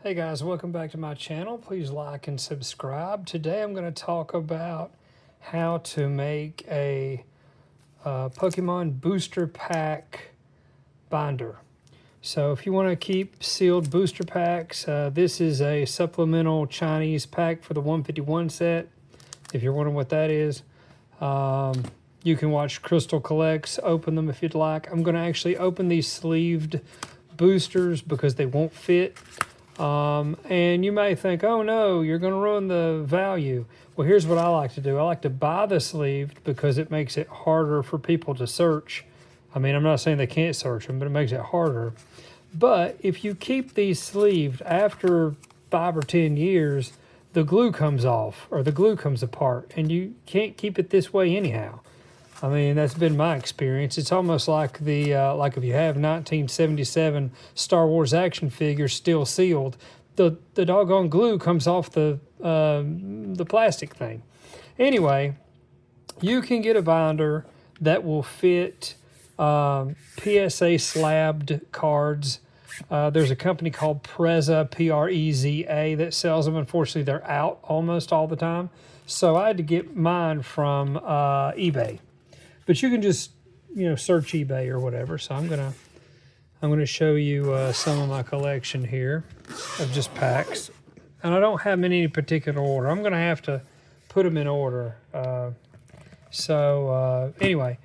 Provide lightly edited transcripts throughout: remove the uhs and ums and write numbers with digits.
Hey guys, welcome back to my channel. Please like and subscribe. Today I'm going to talk about how to make a Pokemon booster pack binder. So if you want to keep sealed booster packs, this is a supplemental Chinese pack for the 151 set. If you're wondering what that is, you can watch Crystal Collects open them if you'd like. I'm going to actually open these sleeved boosters because they won't fit. And you may think, oh no, you're going to ruin the value. Well, here's what I like to do. I like to buy the sleeved because it makes it harder for people to search. I mean, I'm not saying they can't search them, but it makes it harder. But if you keep these sleeved, after 5 or 10 years, the glue comes off or the glue comes apart, and you can't keep it this way anyhow. I mean, that's been my experience. It's almost like the like if you have 1977 Star Wars action figures still sealed, the doggone glue comes off the plastic thing. Anyway, you can get a binder that will fit PSA slabbed cards. There's a company called Preza, Preza, that sells them. Unfortunately, they're out almost all the time. So I had to get mine from eBay. But you can just, search eBay or whatever. So I'm gonna show you some of my collection here of just packs, and I don't have them in any particular order. I'm gonna have to put them in order. Anyway,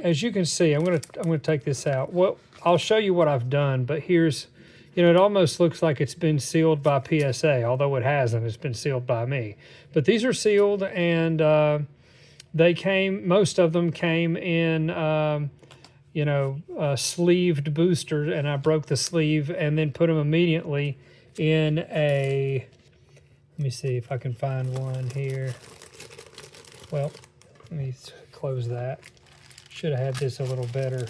as you can see, I'm gonna take this out. Well, I'll show you what I've done. But here's, it almost looks like it's been sealed by PSA, although it hasn't. It's been sealed by me. But these are sealed, and most of them came in, sleeved boosters, and I broke the sleeve and then put them immediately in a, let me see if I can find one here. Well, let me close that. Should have had this a little better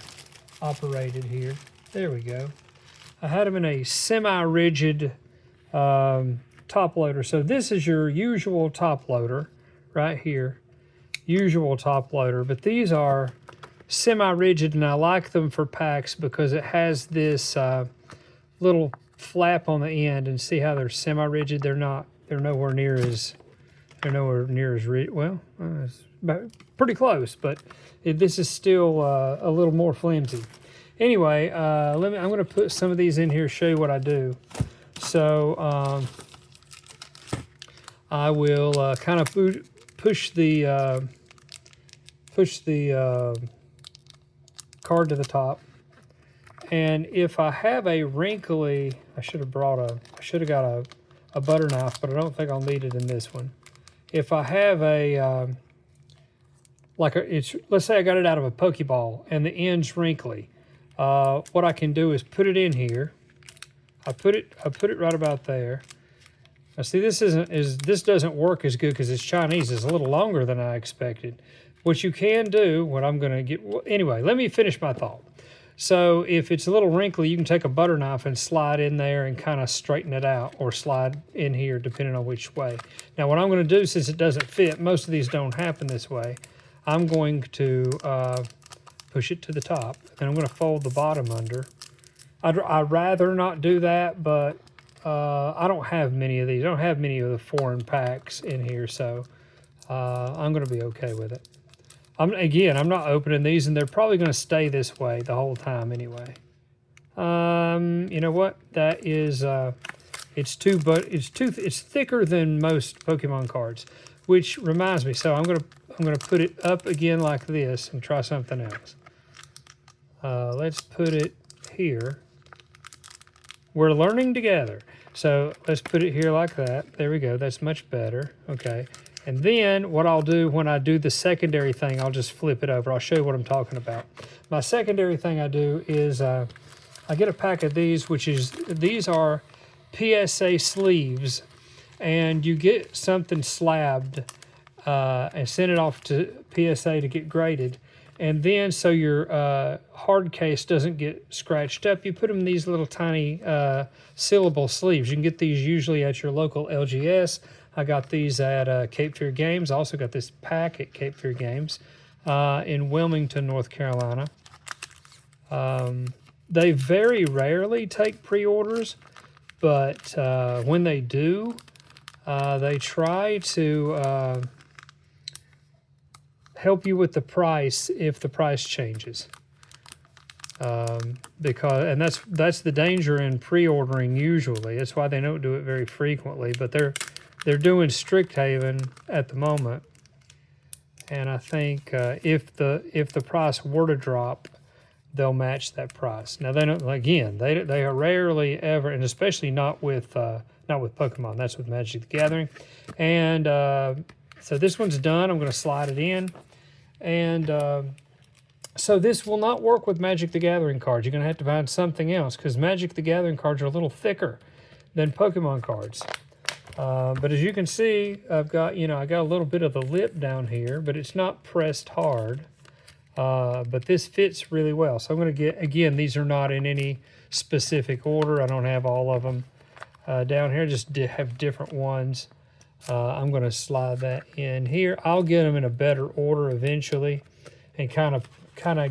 operated here. There we go. I had them in a semi-rigid top loader. So this is your usual top loader right here. Usual top loader, but these are semi-rigid, and I like them for packs because it has this little flap on the end, and see how they're semi-rigid. They're nowhere near as well, it's pretty close, but this is still a little more flimsy. Anyway, I'm going to put some of these in here, show you what I do. So I will kind of push the card to the top, and if I have a wrinkly, I should have got a butter knife, but I don't think I'll need it in this one. If I have a let's say I got it out of a Pokeball and the end's wrinkly, what I can do is put it in here. I put it right about there. Now see, this doesn't work as good because it's Chinese. It's a little longer than I expected. What you can do, anyway, let me finish my thought. So if it's a little wrinkly, you can take a butter knife and slide in there and kind of straighten it out, or slide in here depending on which way. Now what I'm going to do, since it doesn't fit, most of these don't happen this way, I'm going to push it to the top, and I'm going to fold the bottom under. I'd rather not do that, but I don't have many of these. I don't have many of the foreign packs in here, so I'm going to be okay with it. I'm not opening these, and they're probably going to stay this way the whole time anyway. You know what? That is, it's thicker than most Pokemon cards, which reminds me. So I'm gonna put it up again like this and try something else. Let's put it here. We're learning together. So let's put it here like that. There we go. That's much better. Okay. And then what I'll do when I do the secondary thing, I'll just flip it over. I'll show you what I'm talking about. My secondary thing I do is I get a pack of these, these are PSA sleeves, and you get something slabbed and send it off to PSA to get graded. And then so your hard case doesn't get scratched up, you put them in these little tiny sealable sleeves. You can get these usually at your local LGS. I got these at Cape Fear Games. I also got this pack at Cape Fear Games in Wilmington, North Carolina. They very rarely take pre-orders, but when they do, they try to help you with the price if the price changes. And that's the danger in pre-ordering usually. That's why they don't do it very frequently, but they're doing Strixhaven at the moment. And I think if the price were to drop, they'll match that price. Now they don't, again, they are rarely ever, and especially not with Pokemon. That's with Magic the Gathering. And so this one's done. I'm going to slide it in, and so this will not work with Magic the Gathering cards. You're going to have to find something else because Magic the Gathering cards are a little thicker than Pokemon cards. But as you can see, I've got, I got a little bit of the lip down here, but it's not pressed hard. But this fits really well. So I'm going to get, again, these are not in any specific order. I don't have all of them down here. Just have different ones. I'm going to slide that in here. I'll get them in a better order eventually and kind of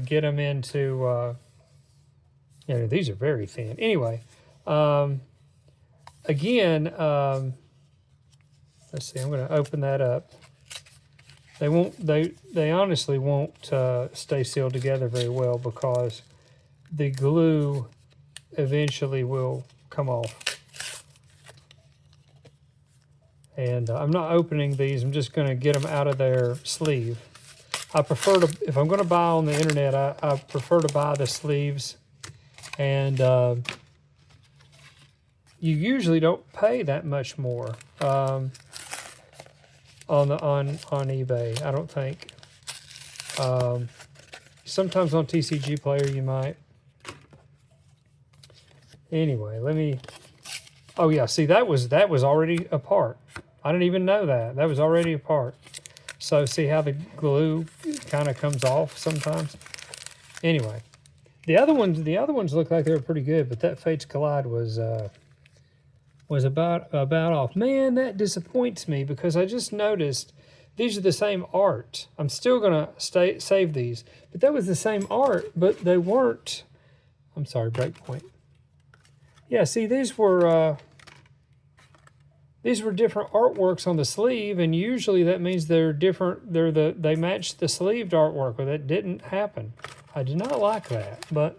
get them into, these are very thin. Anyway, again, let's see, I'm going to open that up. They honestly won't stay sealed together very well because the glue eventually will come off. And I'm not opening these. I'm just going to get them out of their sleeve. I prefer to, if I'm going to buy on the internet, I prefer to buy the sleeves. And you usually don't pay that much more on eBay, I don't think. Sometimes on TCG Player you might. Anyway, let me. Oh yeah, see that was already apart. I didn't even know that. That was already apart. So see how the glue kind of comes off sometimes. Anyway, the other ones look like they were pretty good, but that Fates Collide was about off. Man, that disappoints me because I just noticed these are the same art. I'm still gonna save these, but that was the same art, but they weren't. I'm sorry, breakpoint. Yeah, see, these were different artworks on the sleeve, and usually that means they're different. They match the sleeved artwork, but that didn't happen. I did not like that, but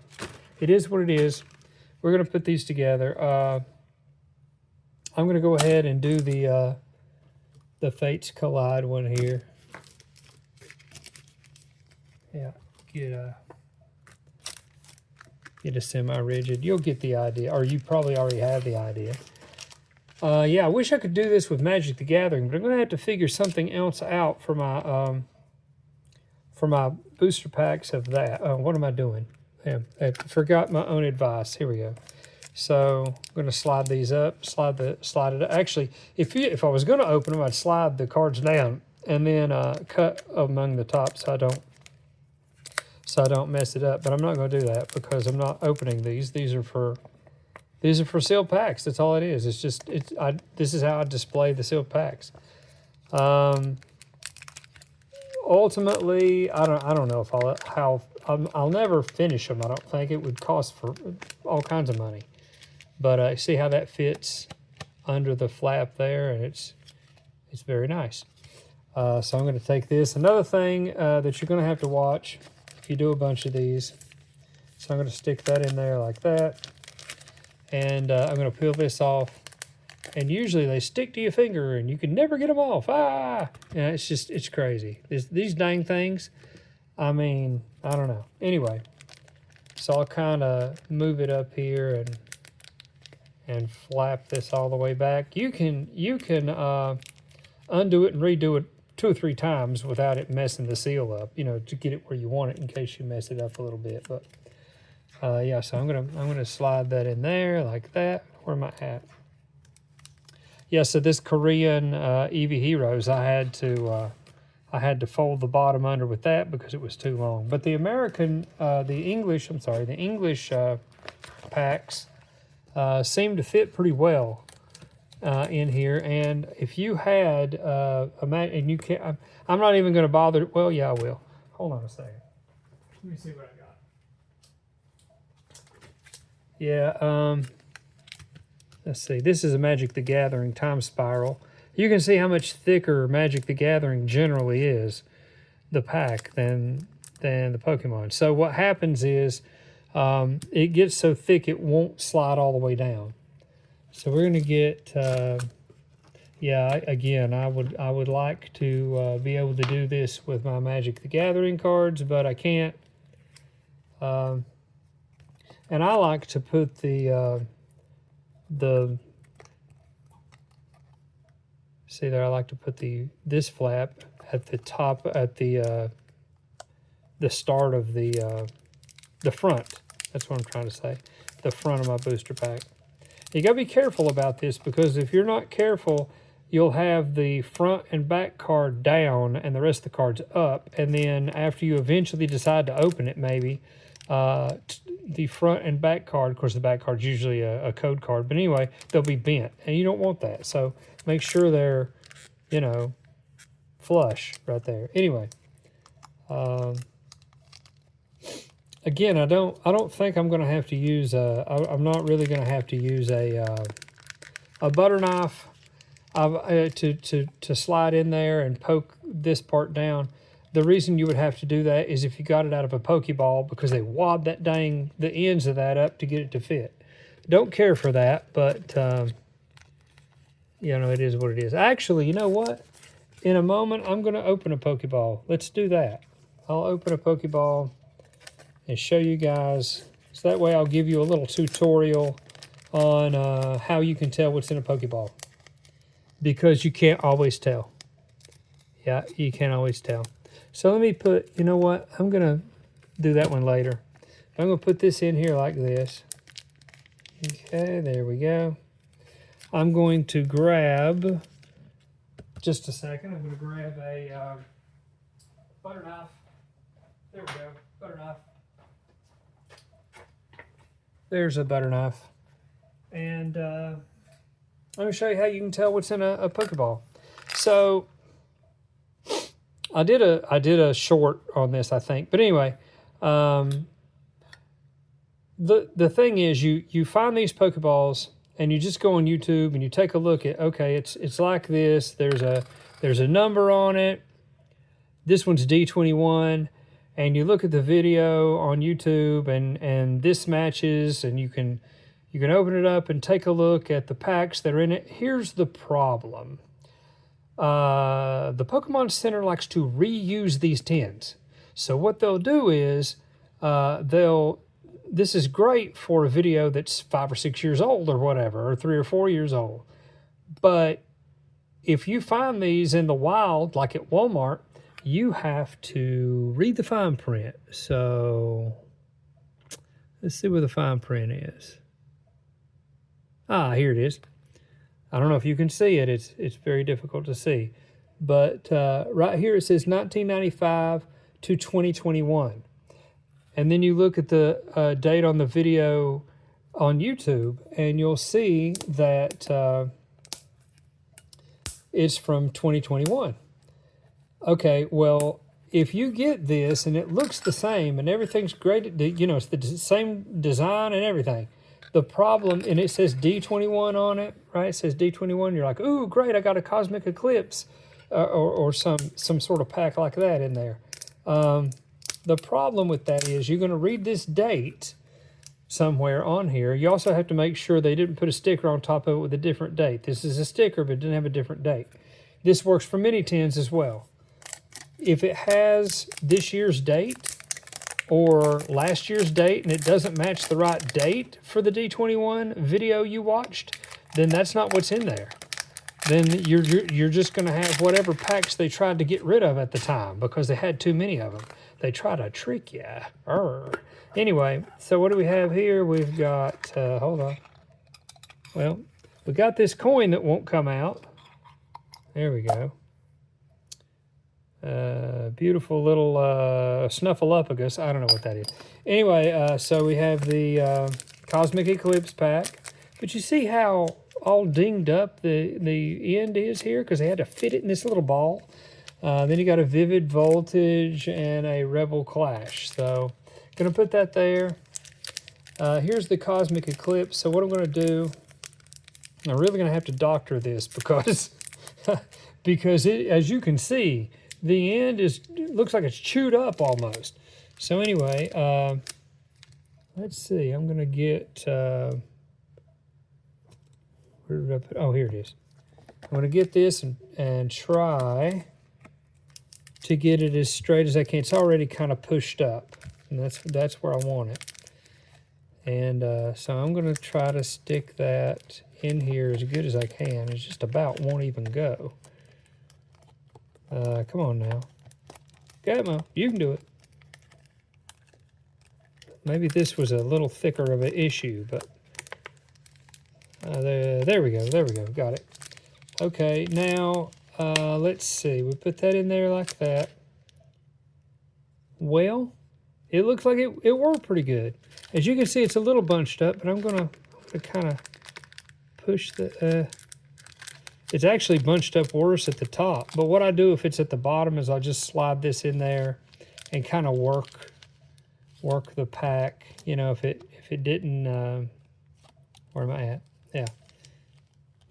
it is what it is. We're gonna put these together. I'm gonna go ahead and do the Fates Collide one here. Yeah, get a semi-rigid. You'll get the idea, or you probably already have the idea. Yeah, I wish I could do this with Magic the Gathering, but I'm gonna have to figure something else out for my booster packs of that. What am I doing? Yeah, I forgot my own advice. Here we go. So I'm going to slide these up, slide it up. Actually, if I was going to open them, I'd slide the cards down and then cut among the top so I don't mess it up. But I'm not going to do that because I'm not opening these. These are for sealed packs. That's all it is. It's just this is how I display the sealed packs. Ultimately, I don't know if I'll never finish them. I don't think. It would cost for all kinds of money. But see how that fits under the flap there, and it's very nice. So I'm going to take this. Another thing that you're going to have to watch if you do a bunch of these. So I'm going to stick that in there like that, and I'm going to peel this off. And usually they stick to your finger, and you can never get them off. Ah, yeah, it's crazy. These dang things. I mean, I don't know. Anyway, so I'll kind of move it up here and flap this all the way back. You can undo it and redo it 2 or 3 times without it messing the seal up, to get it where you want it in case you mess it up a little bit. But yeah, so I'm gonna slide that in there like that. Where am I at? Yeah, so this Korean Eevee Heroes, I had to fold the bottom under with that because it was too long. But the English packs seem to fit pretty well in here. And if you had and you can't, I'm not even going to bother. Well, yeah, I will. Hold on a second. Let me see what I got. Yeah. let's see, this is a Magic the Gathering Time Spiral. You can see how much thicker Magic the Gathering generally is, the pack, than the Pokemon. So what happens is it gets so thick it won't slide all the way down. So we're going to get, yeah, again, I would like to be able to do this with my Magic the Gathering cards, but I can't. And I like to put see there, I like to put this flap at the top, at the start of the front. That's what I'm trying to say. The front of my booster pack. You got to be careful about this, because if you're not careful, you'll have the front and back card down and the rest of the cards up. And then after you eventually decide to open it, maybe, the front and back card, of course the back card's usually a code card, but anyway, they'll be bent. And you don't want that. So make sure they're, you know, flush right there. Anyway. Again, I don't think I'm going to have to use I'm not really going to have to use a butter knife to slide in there and poke this part down. The reason you would have to do that is if you got it out of a Pokeball, because they wad the ends of that up to get it to fit. Don't care for that, but you know, it is what it is. Actually, you know what? In a moment, I'm going to open a Pokeball. Let's do that. I'll open a Pokeball and show you guys. So that way I'll give you a little tutorial on how you can tell what's in a Pokeball. Because you can't always tell. Yeah, you can't always tell. So let me put, you know what? I'm going to do that one later. I'm going to put this in here like this. Okay, there we go. I'm going to grab, just a second, I'm going to grab a butter knife. There we go, butter knife. There's a butter knife. And I'm going to show you how you can tell what's in a Pokeball. So I did a short on this, I think. But anyway, the thing is, you find these Pokeballs and you just go on YouTube and you take a look at, okay, it's like this. There's a number on it. This one's D21. And you look at the video on YouTube, and this matches, and you can open it up and take a look at the packs that are in it. Here's the problem. The Pokemon Center likes to reuse these tins. So what they'll do is this is great for a video that's 5 or 6 years old or whatever, or 3 or 4 years old. But if you find these in the wild, like at Walmart, you have to read the fine print. So let's see where the fine print is. Ah, here it is. I don't know if you can see it. It's very difficult to see. But right here it says 1995 to 2021. And then you look at the date on the video on YouTube, and you'll see that it's from 2021. Okay, well, if you get this and it looks the same and everything's great, you know, it's the same design and everything. The problem, and it says D21 on it, right? It says D21. You're like, ooh, great, I got a Cosmic Eclipse or some sort of pack like that in there. The problem with that is you're going to read this date somewhere on here. You also have to make sure they didn't put a sticker on top of it with a different date. This is a sticker, but it didn't have a different date. This works for mini tins as well. If it has this year's date or last year's date and it doesn't match the right date for the D21 video you watched, then that's not what's in there. Then you're just going to have whatever packs they tried to get rid of at the time because they had too many of them. They try to trick you. Anyway, so what do we have here? We've got, hold on. Well, we got this coin that won't come out. There we go. Beautiful little Snuffleupagus. I don't know what that is. Anyway, so we have the Cosmic Eclipse pack. But you see how all dinged up the end is here? Because they had to fit it in this little ball. Then you got a Vivid Voltage and a Rebel Clash. So, going to put that there. Here's the Cosmic Eclipse. So what I'm going to do I'm really going to have to doctor this because because it, as you can see, the end looks like it's chewed up almost. So anyway, let's see. I'm going to get where did I put? Oh, here it is. I'm going to get this and try to get it as straight as I can. It's already kind of pushed up, and that's where I want it. And so I'm going to try to stick that in here as good as I can. It just about won't even go. Come on now. Come on, you can do it. Maybe this was a little thicker of an issue, but there we go. There we go. Got it. Okay, now let's see. We put that in there like that. Well, it looks like it worked pretty good. As you can see, it's a little bunched up, but I'm gonna kind of push the. It's actually bunched up worse at the top. But what I do if it's at the bottom is I'll just slide this in there and kind of work the pack. You know, if it didn't, where am I at? Yeah.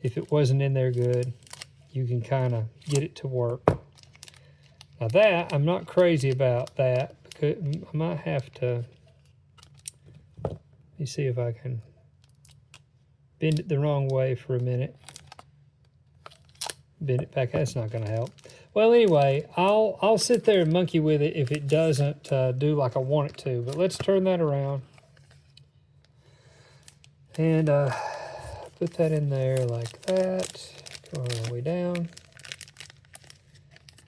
If it wasn't in there good, you can kind of get it to work. Now that, I'm not crazy about that, because I might have to, let me see if I can bend it the wrong way for a minute. Bend it back, that's not gonna help. Well, anyway, I'll sit there and monkey with it if it doesn't do like I want it to, but let's turn that around. And put that in there like that, go all the way down.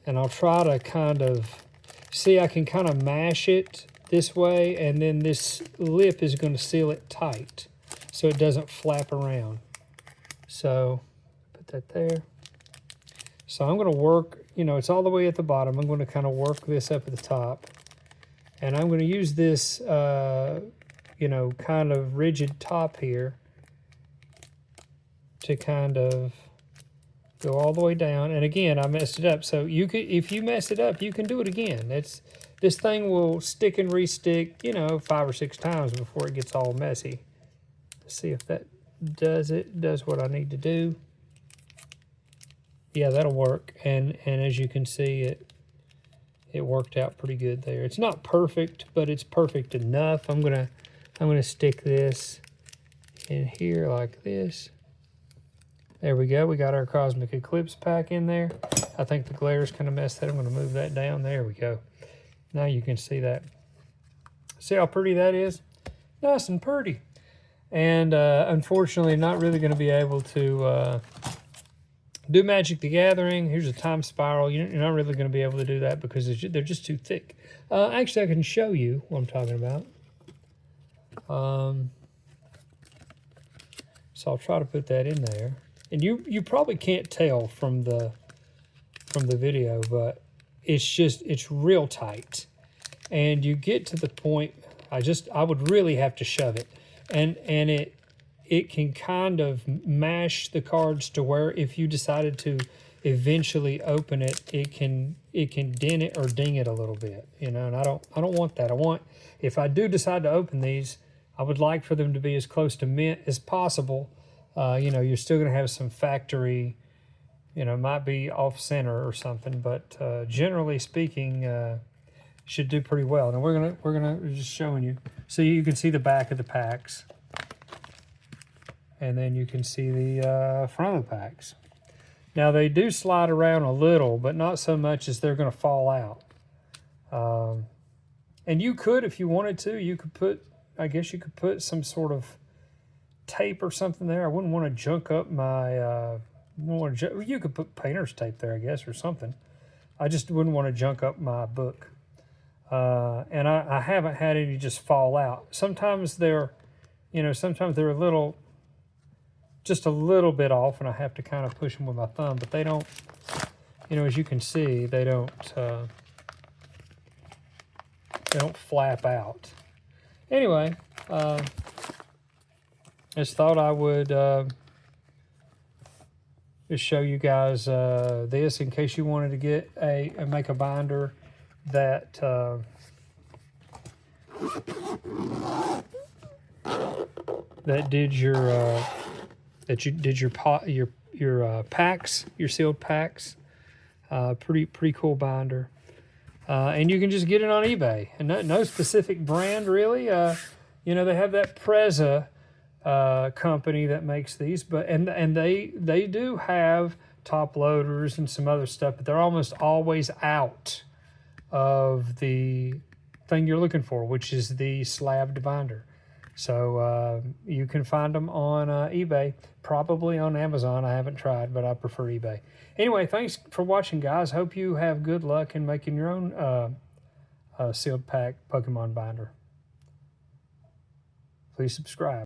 And I'll try to kind of, see, I can kind of mash it this way, and then this lip is going to seal it tight so it doesn't flap around. So put that there. So I'm going to work, you know, it's all the way at the bottom. I'm going to kind of work this up at the top. And I'm going to use this, you know, kind of rigid top here to kind of go all the way down. And again, I messed it up. So you could, if you mess it up, you can do it again. This thing will stick and re-stick, you know, 5 or 6 times before it gets all messy. Let's see if that does what I need to do. Yeah, that'll work. And as you can see, it worked out pretty good there. It's not perfect, but it's perfect enough. I'm gonna stick this in here like this. There we go. We got our Cosmic Eclipse pack in there. I think the glare's kind of messed that. I'm going to move that down. There we go. Now you can see that. See how pretty that is? Nice and pretty. And unfortunately, not really going to be able to do Magic the Gathering. Here's a time spiral. You're not really going to be able to do that because they're just too thick. Actually, I can show you what I'm talking about. So I'll try to put that in there. And you probably can't tell from the video, but it's real tight. And you get to the point, I would really have to shove it. And it can kind of mash the cards to where if you decided to eventually open it, it can dent it or ding it a little bit, you know, and I don't want that. If I do decide to open these, I would like for them to be as close to mint as possible. You know, you're still going to have some factory, you know, might be off center or something, but generally speaking, should do pretty well. Now we're gonna just showing you, so you can see the back of the packs, and then you can see the front of the packs. Now they do slide around a little, but not so much as they're going to fall out. And you could, if you wanted to, you could put, I guess you could put some sort of tape or something there. I wouldn't want to junk up my, you could put painter's tape there, I guess, or something. I just wouldn't want to junk up my book. And I haven't had any just fall out. Sometimes they're, you know, sometimes they're just a little bit off, and I have to kind of push them with my thumb, but they don't, you know, as you can see, they don't flap out. Anyway, just thought I would just show you guys this in case you wanted to get make a binder that that did your that you did your packs, your sealed packs. Pretty cool binder. And you can just get it on eBay, and no specific brand really. You know, they have that Preza company that makes these, but and they do have top loaders and some other stuff, but they're almost always out of the thing you're looking for, which is the slabbed binder. So you can find them on eBay, probably on Amazon. I haven't tried, but I prefer eBay. Anyway, thanks for watching, guys. Hope you have good luck in making your own sealed pack Pokemon binder. Please subscribe.